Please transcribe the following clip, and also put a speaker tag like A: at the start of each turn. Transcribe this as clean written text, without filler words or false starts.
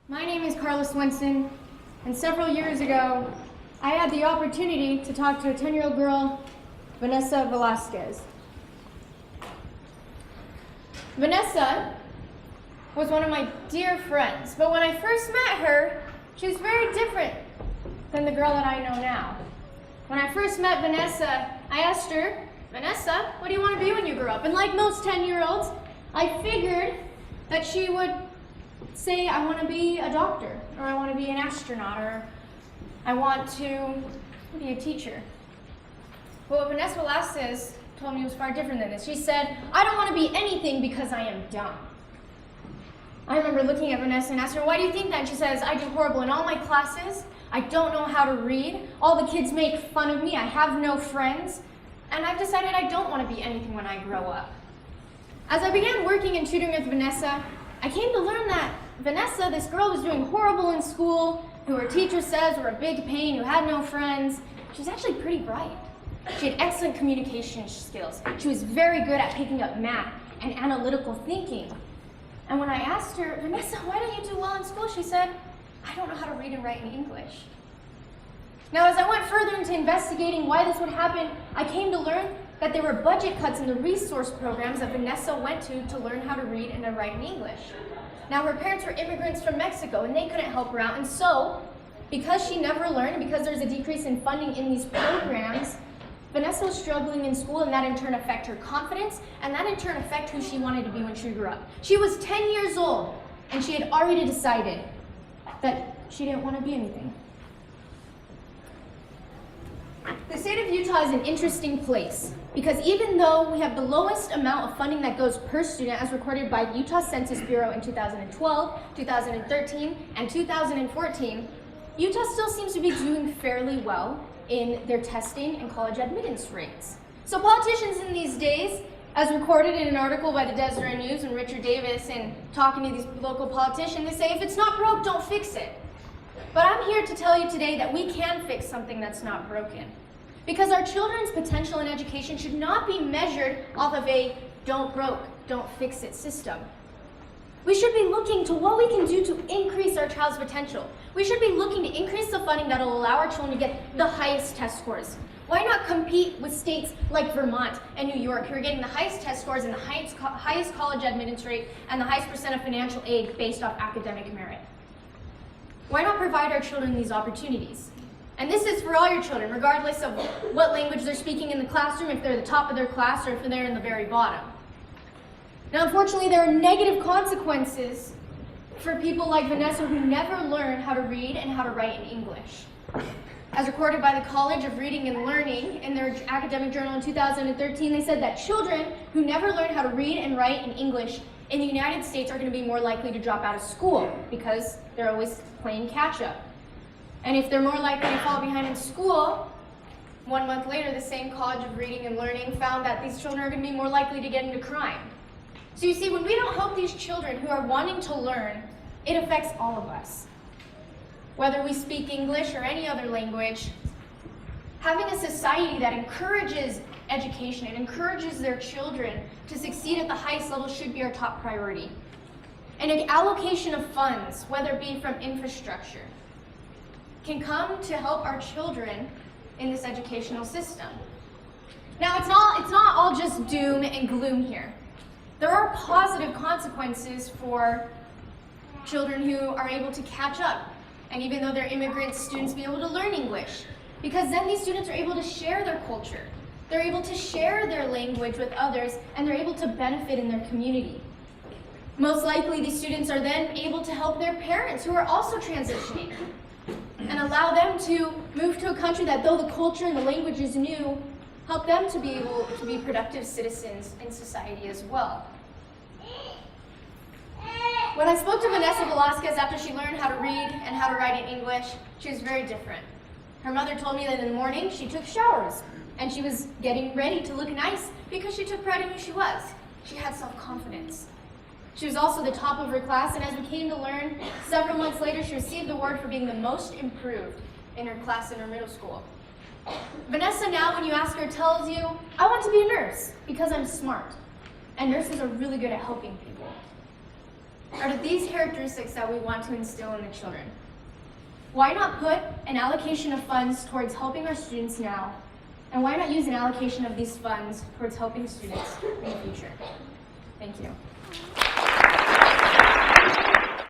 A: My name is Carla Swensen, and several years ago, I had the opportunity to talk to a 10-year-old girl, Vanessa Velasquez. Vanessa was one of my dear friends, but when I first met her, she was very different than the girl that I know now. When I first met Vanessa, I asked her, "Vanessa, what do you want to be when you grow up?" And like most 10-year-olds, I figured that she would say, "I want to be a doctor," or "I want to be an astronaut," or "I want to be a teacher." But what Vanessa Velasquez told me was far different than this. She said, "I don't want to be anything because I am dumb." I remember looking at Vanessa and asking her, "Why do you think that?" And she says, "I do horrible in all my classes. I don't know how to read. All the kids make fun of me. I have no friends. And I've decided I don't want to be anything when I grow up." As I began working and tutoring with Vanessa, I came to learn that Vanessa, this girl who was doing horrible in school, who her teacher says were a big pain, who had no friends, she was actually pretty bright. She had excellent communication skills. She was very good at picking up math and analytical thinking. And when I asked her, "Vanessa, why don't you do well in school?" she said, "I don't know how to read and write in English." Now, as I went further into investigating why this would happen, I came to learn that there were budget cuts in the resource programs that Vanessa went to learn how to read and to write in English. Now, her parents were immigrants from Mexico, and they couldn't help her out. And so, because she never learned, and because there's a decrease in funding in these programs, Vanessa was struggling in school, and that in turn affected her confidence, and that in turn affected who she wanted to be when she grew up. She was 10 years old, and she had already decided that she didn't want to be anything. The state of Utah is an interesting place because even though we have the lowest amount of funding that goes per student as recorded by the Utah Census Bureau in 2012, 2013, and 2014, Utah still seems to be doing fairly well in their testing and college admittance rates. So politicians in these days, as recorded in an article by the Deseret News and Richard Davis and talking to these local politicians, they say, "If it's not broke, don't fix it." But I'm here to tell you today that we can fix something that's not broken. Because our children's potential in education should not be measured off of a don't broke, don't fix it system. We should be looking to what we can do to increase our child's potential. We should be looking to increase the funding that will allow our children to get the highest test scores. Why not compete with states like Vermont and New York who are getting the highest test scores and the highest college admittance rate and the highest percent of financial aid based off academic merit? Why not provide our children these opportunities? And this is for all your children, regardless of what language they're speaking in the classroom, if they're the top of their class or if they're in the very bottom. Now, unfortunately, there are negative consequences for people like Vanessa who never learn how to read and how to write in English. As recorded by the College of Reading and Learning in their academic journal in 2013, they said that children who never learn how to read and write in English in the United States are going to be more likely to drop out of school because they're always playing catch-up. And if they're more likely to fall behind in school, 1 month later, the same College of Reading and Learning found that these children are going to be more likely to get into crime. So you see, when we don't help these children who are wanting to learn, it affects all of us. Whether we speak English or any other language, having a society that encourages education and encourages their children to succeed at the highest level should be our top priority. And an allocation of funds, whether it be from infrastructure, can come to help our children in this educational system. Now, it's not all just doom and gloom here. There are positive consequences for children who are able to catch up, and even though they're immigrant students, be able to learn English, because then these students are able to share their culture. They're able to share their language with others, and they're able to benefit in their community. Most likely, these students are then able to help their parents who are also transitioning, and allow them to move to a country that, though the culture and the language is new, help them to be able to be productive citizens in society as well. When I spoke to Vanessa Velasquez after she learned how to read and how to write in English, she was very different. Her mother told me that in the morning she took showers, and she was getting ready to look nice because she took pride in who she was. She had self-confidence. She was also the top of her class, and as we came to learn, several months later, she received the award for being the most improved in her class in her middle school. Vanessa now, when you ask her, tells you, "I want to be a nurse because I'm smart." And nurses are really good at helping people. are these characteristics that we want to instill in the children. Why not put an allocation of funds towards helping our students now, and why not use an allocation of these funds towards helping students in the future? Thank you.